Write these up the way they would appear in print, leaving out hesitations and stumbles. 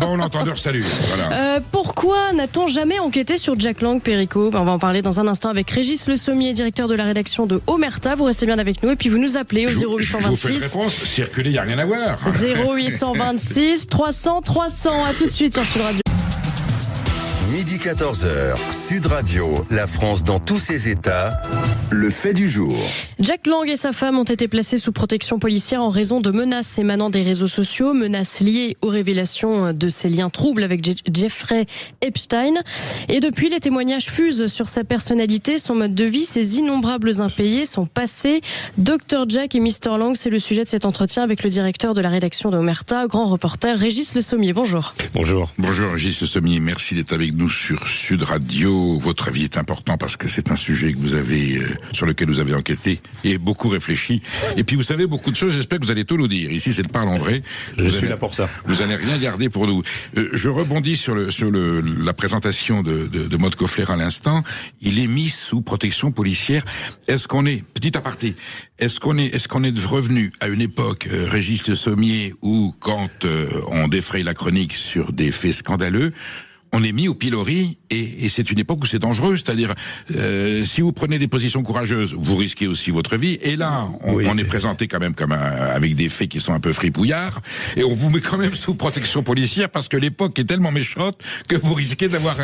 Bon entendeur, salut. Voilà. Pourquoi n'a-t-on jamais enquêté sur Jack Lang, Perico? On va en parler dans un instant avec Régis Le Sommier, directeur de la rédaction de Omerta. Vous restez bien avec nous et puis vous nous appelez au 0826. Je vous fais une réponse. Circuler, il n'y a rien à voir. 0826 300 300. À tout de suite sur Sud Radio. Midi 14h, Sud Radio, la France dans tous ses états, le fait du jour. Jack Lang et sa femme ont été placés sous protection policière en raison de menaces émanant des réseaux sociaux, menaces liées aux révélations de ses liens troubles avec Jeffrey Epstein. Et depuis, les témoignages fusent sur sa personnalité, son mode de vie, ses innombrables impayés, son passé. Dr Jack et Mr Lang, c'est le sujet de cet entretien avec le directeur de la rédaction de Omerta, grand reporter Régis Le Sommier. Bonjour. Bonjour. Bonjour Régis Le Sommier, merci d'être avec nous sur Sud Radio. Votre avis est important parce que c'est un sujet que vous avez, sur lequel vous avez enquêté et beaucoup réfléchi. Et puis vous savez beaucoup de choses, j'espère que vous allez tout nous dire. Ici c'est le parle en vrai. Je suis là pour ça. Vous n'allez rien garder pour nous. Je rebondis sur la présentation de Maud Koffler à l'instant. Il est mis sous protection policière. Est-ce qu'on est, petit aparté, est-ce qu'on est revenu à une époque, Régis Le Sommier, où quand on défraye la chronique sur des faits scandaleux, on est mis au pilori et c'est une époque où c'est dangereux, c'est-à-dire si vous prenez des positions courageuses, vous risquez aussi votre vie. Et là, on est présenté quand même comme avec des faits qui sont un peu fripouillards et on vous met quand même sous protection policière parce que l'époque est tellement méchante que vous risquez d'avoir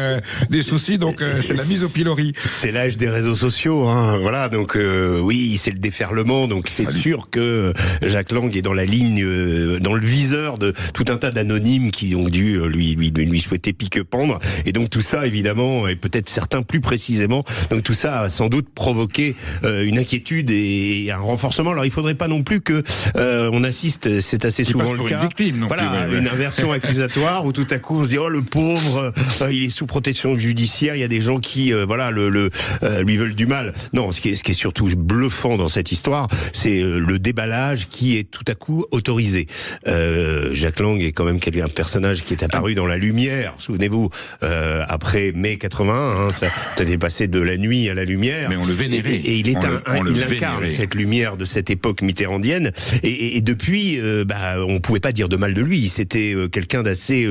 des soucis. Donc c'est la mise au pilori. C'est l'âge des réseaux sociaux, hein. Voilà. Donc oui, c'est le déferlement. Donc c'est sûr que Jack Lang est dans la ligne, dans le viseur de tout un tas d'anonymes qui ont dû lui souhaiter pique-pendre. Et donc tout ça, évidemment, et peut-être certains plus précisément, donc tout ça a sans doute provoqué une inquiétude et un renforcement. Alors il faudrait pas non plus que on assiste, c'est assez souvent le cas, une inversion accusatoire où tout à coup on se dit oh le pauvre, il est sous protection judiciaire, il y a des gens qui lui veulent du mal. Non, ce qui est surtout bluffant dans cette histoire, c'est le déballage qui est tout à coup autorisé. Jack Lang est quand même un personnage qui est apparu dans la lumière, souvenez-vous, après mai 81, ça est passé de la nuit à la lumière. Mais on le vénérait. Et il incarne cette lumière de cette époque mitterrandienne. Et depuis, on pouvait pas dire de mal de lui. C'était quelqu'un d'assez,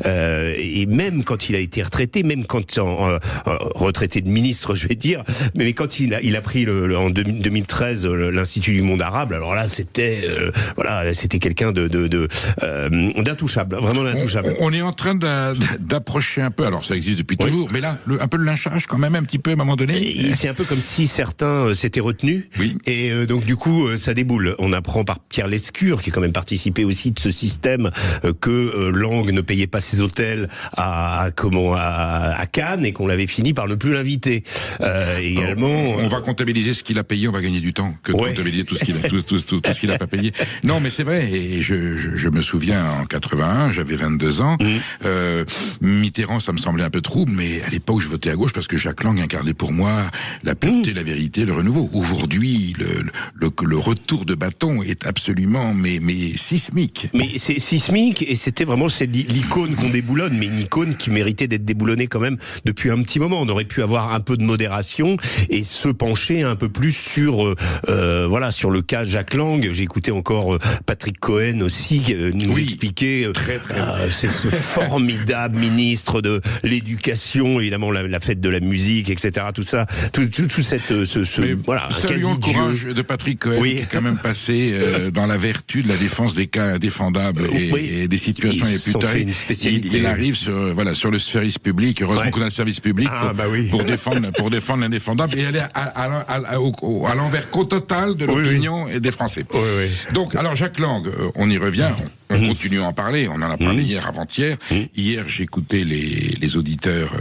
et même quand il a été retraité, même quand retraité de ministre, je vais dire, mais quand il a pris en 2013 l'Institut du monde arabe, alors là c'était quelqu'un d'intouchable, vraiment d'intouchable. On est en train d'approcher un peu, alors ça existe depuis toujours, mais là, un peu le lynchage quand même, un petit peu à un moment donné. C'est un peu comme si certains s'étaient retenus, et donc du coup, ça déboule. On apprend par Pierre Lescure, qui a quand même participé aussi de ce système, que Lang ne payait pas ses hôtels à Cannes, et qu'on l'avait fini par ne plus l'inviter. Également... On va comptabiliser ce qu'il a payé, on va gagner du temps, que de comptabiliser tout ce qu'il a pas payé. Non, mais c'est vrai, et je me souviens, en 81, j'avais 22 ans, Mitterrand, ça me semblait un peu trouble, mais à l'époque, je votais à gauche parce que Jack Lang incarnait pour moi la pureté, la vérité, le renouveau. Aujourd'hui, le retour de bâton est absolument, mais sismique. Mais c'est sismique, et c'était vraiment l'icône qu'on déboulonne, mais une icône qui méritait d'être déboulonnée quand même depuis un petit moment. On aurait pu avoir un peu de modération et se pencher un peu plus sur le cas Jack Lang. J'ai écouté encore Patrick Cohen aussi nous expliquer c'est ce formidable ministre de l'éducation, évidemment la fête de la musique, etc. Tout ça, tout cette saluons le courage de Patrick Cohen, qui est quand même passé dans la vertu de la défense des cas indéfendables et des situations les plus terribles. Il arrive sur le service public. Heureusement qu'on a le service public pour défendre l'indéfendable et aller à l'envers total de l'opinion et des Français. Donc, alors Jack Lang, on y revient. On continue à en parler. On en a parlé hier, avant-hier. Hier, j'écoutais les auditeurs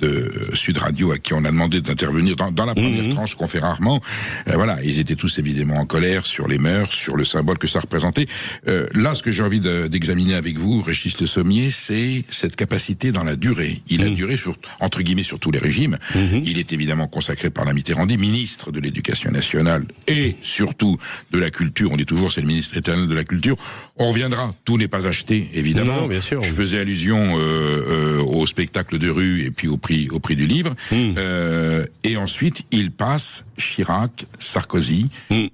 de Sud Radio à qui on a demandé d'intervenir dans la première tranche qu'on fait rarement. Ils étaient tous évidemment en colère sur les mœurs, sur le symbole que ça représentait. Là, ce que j'ai envie d'examiner avec vous, Régis Le Sommier, c'est cette capacité dans la durée. Il a duré entre guillemets sur tous les régimes. Il est évidemment consacré par la Mitterrandie, ministre de l'Éducation nationale et surtout de la culture. On dit toujours c'est le ministre éternel de la culture. On reviendra dira, tout n'est pas acheté, évidemment. Non, bien sûr. Je faisais allusion au spectacle de rue et puis au prix du livre. Et ensuite, il passe Chirac, Sarkozy,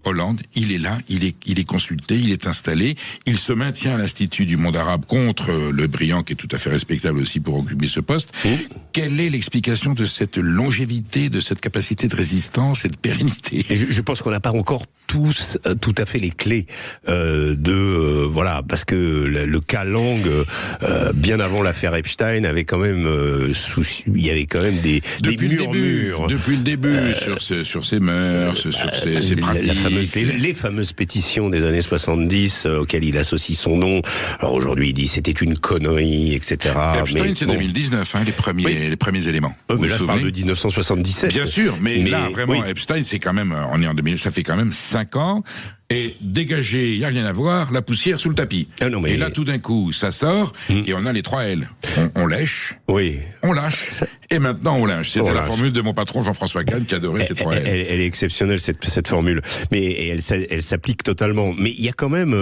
Hollande. Il est là, il est consulté, il est installé. Il se maintient à l'Institut du monde arabe contre Le Briand, qui est tout à fait respectable aussi pour occuper ce poste. Quelle est l'explication de cette longévité, de cette capacité de résistance et de pérennité? Et je pense qu'on n'a pas encore tous tout à fait les clés voilà, parce que le cas Lang, bien avant l'affaire Epstein, avait quand même il y avait quand même des murmures depuis le début sur ses mœurs, sur ses pratiques, les fameuses pétitions des années 70 auxquelles il associe son nom. Alors aujourd'hui, il dit c'était une connerie, etc. Epstein, c'est 2019, les premiers éléments. Mais là, je parle de 1977. Bien sûr, mais là, vraiment, Epstein, c'est quand même, on est en 2000, ça fait quand même 5 ans. Et dégagé, il n'y a rien à voir, la poussière sous le tapis. Et là, tout d'un coup, ça sort, et on a les 3 L. On lèche, on lâche, et maintenant on lâche. C'était la formule de mon patron Jean-François Kahn qui adorait ces 3 L. Elle est exceptionnelle, cette formule. Mais elle s'applique totalement. Mais il y a quand même,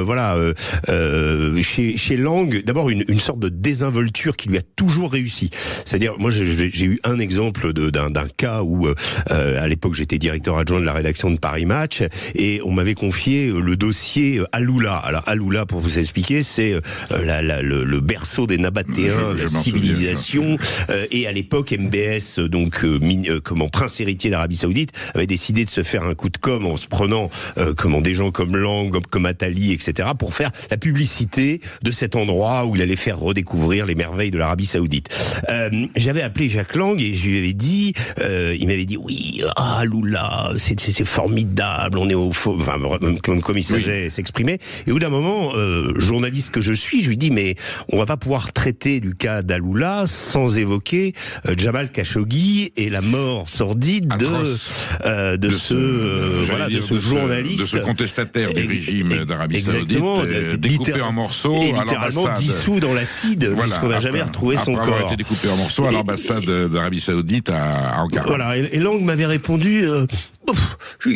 chez Lang, d'abord une sorte de désinvolture qui lui a toujours réussi. C'est-à-dire, moi, j'ai eu un exemple d'un cas où, à l'époque, j'étais directeur adjoint de la rédaction de Paris Match, et on m'avait confié le dossier Alula. Alors Alula, pour vous expliquer, c'est le berceau des Nabatéens, la civilisation. Et à l'époque, MBS, donc prince héritier d'Arabie Saoudite, avait décidé de se faire un coup de com' en se prenant des gens comme Lang, comme Attali, etc., pour faire la publicité de cet endroit où il allait faire redécouvrir les merveilles de l'Arabie Saoudite. J'avais appelé Jacques Lang et je lui avais dit, il m'avait dit oui, Alula, c'est formidable, on est au faux, comme il savait s'exprimer. Et au bout d'un moment, journaliste que je suis, je lui dis mais on va pas pouvoir traiter du cas d'Alula sans évoquer Jamal Khashoggi et la mort sordide de ce journaliste, de ce contestataire du régime d'Arabie Saoudite, découpé en morceaux et à littéralement l'ambassade, dissous dans l'acide, puisqu'on n'a jamais retrouvé son corps. Après avoir été découpé en morceaux à l'ambassade d'Arabie Saoudite à Ankara. Voilà. Et Lang m'avait répondu.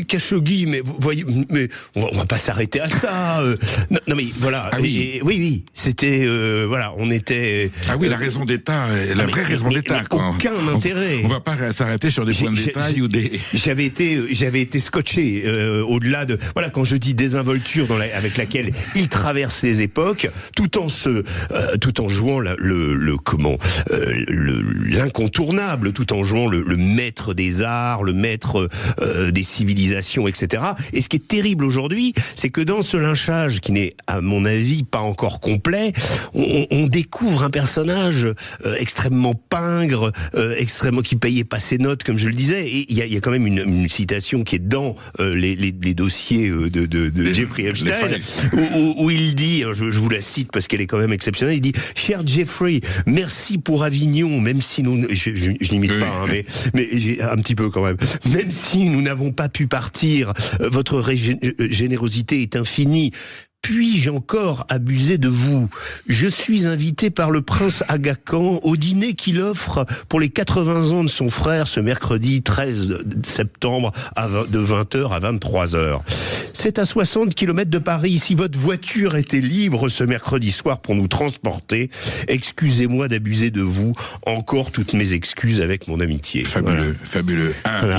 Khashoggi, mais vous voyez, mais on va pas s'arrêter à ça. Non mais voilà. Oui, c'était on était. La raison d'État, la vraie raison d'État. Aucun intérêt. On va pas s'arrêter sur des points de détail ou des. J'avais été scotché au-delà de quand je dis désinvolture avec laquelle il traverse les époques, tout en jouant l'incontournable, tout en jouant le maître des arts, le maître des civilisations, etc. Et ce qui est terrible aujourd'hui, c'est que dans ce lynchage, qui n'est, à mon avis, pas encore complet, on découvre un personnage extrêmement pingre, extrêmement qui payait pas ses notes, comme je le disais. Et il y a quand même une citation qui est dans les dossiers de Jeffrey Epstein, où il dit, je vous la cite parce qu'elle est quand même exceptionnelle, il dit « Cher Jeffrey, merci pour Avignon, même si nous... » Je n'imite pas, mais j'ai un petit peu quand même. « Même si nous n'avons pas pu partir, votre générosité est infinie. Puis-je encore abuser de vous? Je suis invité par le prince Aga Khan au dîner qu'il offre pour les 80 ans de son frère ce mercredi 13 septembre de 20h à 23h. C'est à 60 km de Paris. Si votre voiture était libre ce mercredi soir pour nous transporter, excusez-moi d'abuser de vous. Encore toutes mes excuses avec mon amitié. » Fabuleux.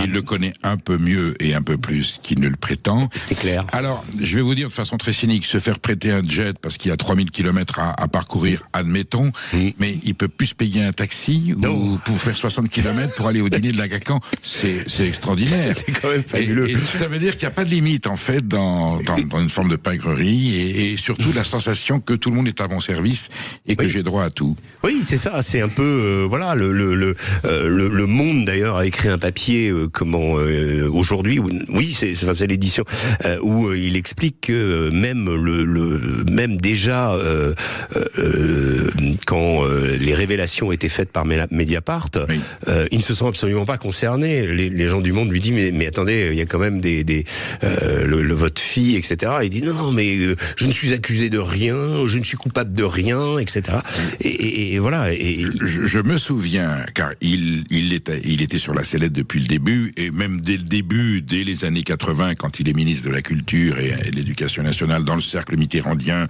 Il le connaît un peu mieux et un peu plus qu'il ne le prétend. C'est clair. Alors, je vais vous dire de façon très cynique, se faire prêter un jet parce qu'il y a 3000 km à parcourir, admettons, mais il peut plus se payer un taxi ou pour faire 60 km pour aller au dîner de l'Aga Khan. C'est extraordinaire. C'est quand même fabuleux. Et ça veut dire qu'il n'y a pas de limite, en fait, dans une forme de pingrerie et surtout la sensation que tout le monde est à mon service et que j'ai droit à tout. Oui, c'est ça. C'est un peu, le Monde, d'ailleurs, a écrit un papier, aujourd'hui, c'est l'édition, où il explique que même déjà quand les révélations étaient faites par Mediapart, oui. Ils ne se sont absolument pas concernés. Les gens du Monde lui disent mais attendez, il y a quand même votre fille, etc. Il dit non, mais je ne suis accusé de rien, je ne suis coupable de rien, etc. Et voilà. Je me souviens, car il était sur la sellette depuis le début, et même dès le début, dès les années 80, quand il est ministre de la Culture et de l'Éducation nationale, dans le cercle mitterrandien,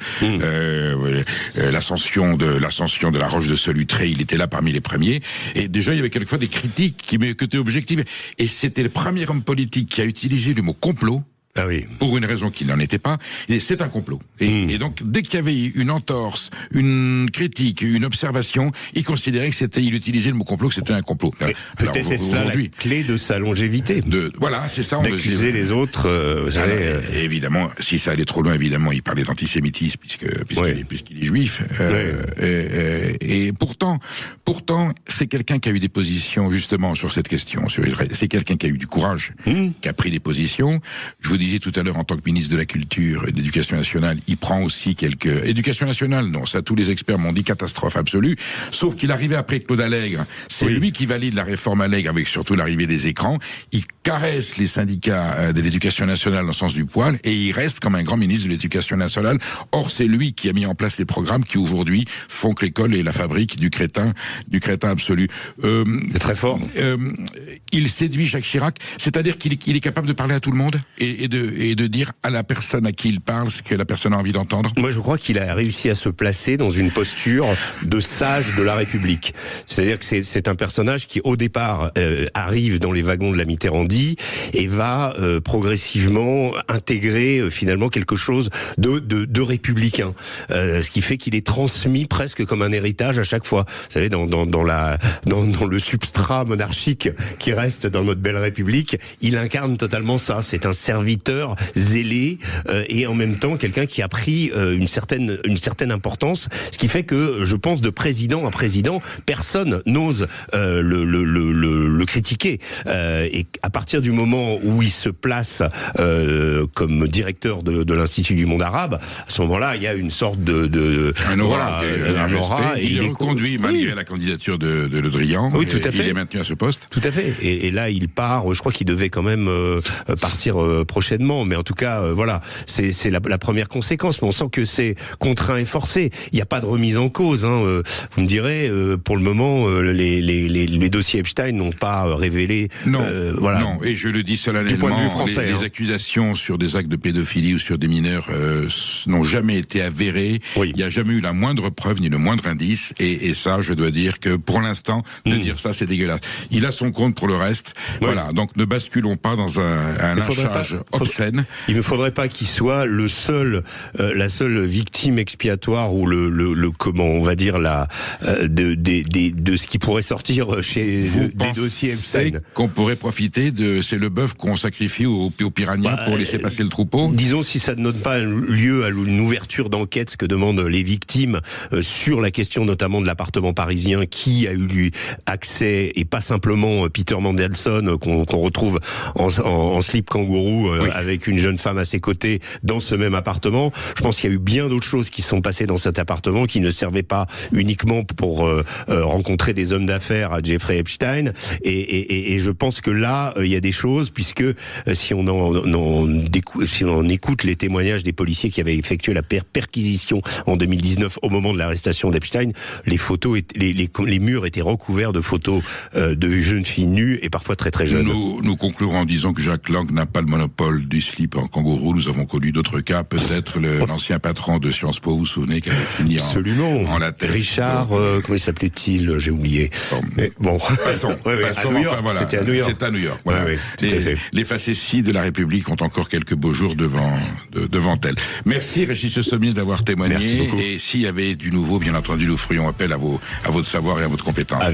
l'ascension de la Roche de Solutré, il était là parmi les premiers. Et déjà, il y avait quelquefois des critiques qui étaient objectives. Et c'était le premier homme politique qui a utilisé le mot complot. Ah oui. Pour une raison qu'il n'en était pas, et c'est un complot. Et donc, dès qu'il y avait une entorse, une critique, une observation, il considérait il utilisait le mot complot, que c'était un complot. Peut-être est-ce là la clé de sa longévité. Voilà, c'est ça. D'accuser les autres, évidemment, si ça allait trop loin, évidemment, il parlait d'antisémitisme, puisqu'il est juif. Et pourtant, c'est quelqu'un qui a eu des positions, justement, sur cette question, sur Israël. C'est quelqu'un qui a eu du courage, qui a pris des positions. Je vous disais tout à l'heure, en tant que ministre de la Culture et de l'Éducation nationale, il prend aussi Éducation nationale, non, ça tous les experts m'ont dit catastrophe absolue, sauf qu'il arrivait après Claude Allègre. C'est lui qui valide la réforme Allègre, avec surtout l'arrivée des écrans. Il caresse les syndicats de l'Éducation nationale dans le sens du poil, et il reste comme un grand ministre de l'Éducation nationale. Or, c'est lui qui a mis en place les programmes qui, aujourd'hui, font que l'école est la fabrique du crétin absolu. C'est très fort. Il séduit Jacques Chirac, c'est-à-dire qu'il est capable de parler à tout le monde et de dire à la personne à qui il parle ce que la personne a envie d'entendre. Moi, je crois qu'il a réussi à se placer dans une posture de sage de la République. C'est-à-dire que c'est un personnage qui, au départ, arrive dans les wagons de la Mitterrandie et va progressivement intégrer finalement quelque chose de républicain. Ce qui fait qu'il est transmis presque comme un héritage à chaque fois. Vous savez, dans le substrat monarchique qui reste dans notre belle République, il incarne totalement ça. C'est un serviteur zélé et en même temps quelqu'un qui a pris une certaine importance, ce qui fait que je pense de président à président, personne n'ose le critiquer. Et à partir du moment où il se place comme directeur de l'Institut du monde arabe, à ce moment-là, il y a une sorte un aura, et il est reconduit malgré la candidature de Le Drian. Oui, tout à fait. Il est maintenu à ce poste. Tout à fait. Et là, il part. Je crois qu'il devait quand même partir prochainement, mais en tout cas, voilà, c'est la première conséquence. Mais on sent que c'est contraint et forcé. Il n'y a pas de remise en cause. Vous me direz, pour le moment, les dossiers Epstein n'ont pas révélé. Non, voilà. Non. Et je le dis solennellement, du point de vue français, les accusations sur des actes de pédophilie ou sur des mineurs n'ont jamais été avérées. Oui. Il n'y a jamais eu la moindre preuve ni le moindre indice. Et ça, je dois dire que pour l'instant, de dire ça, c'est dégueulasse. Il a son compte pour le reste. Oui. Voilà. Donc ne basculons pas dans un lynchage obscène. Il ne faudrait pas qu'il soit la seule victime expiatoire ou comment on va dire de ce qui pourrait sortir des dossiers Epstein. Qu'on pourrait profiter c'est le bœuf qu'on sacrifie aux piranhas pour laisser passer le troupeau. Disons, si ça ne donne pas lieu à une ouverture d'enquête, ce que demandent les victimes sur la question notamment de l'appartement parisien qui a eu accès, et pas simplement Peter Mandelson qu'on retrouve en slip kangourou avec une jeune femme à ses côtés dans ce même appartement. Je pense qu'il y a eu bien d'autres choses qui sont passées dans cet appartement qui ne servaient pas uniquement pour rencontrer des hommes d'affaires à Jeffrey Epstein. Et je pense que là, il y a des choses, puisque si on écoute les témoignages des policiers qui avaient effectué la perquisition en 2019 au moment de l'arrestation d'Epstein, les photos, les murs étaient recouverts de photos de jeunes filles nues et parfois très très jeunes. Nous conclurons en disant que Jacques Lang n'a pas le monopole du slip en kangourou. Nous avons connu d'autres cas, peut-être l'ancien patron de Sciences Po, vous vous souvenez, qui avait fini en latex. Richard, comment il s'appelait-il? J'ai oublié. Bon. Passons. À New York. Enfin, voilà. C'était à New York. C'est à New York. Voilà. Tout à fait. Les facéties de la République ont encore quelques beaux jours devant elle. Merci Régis Sommier d'avoir témoigné. Merci beaucoup. Et s'il y avait du nouveau, bien entendu, nous ferions appel à votre savoir et à votre compétence.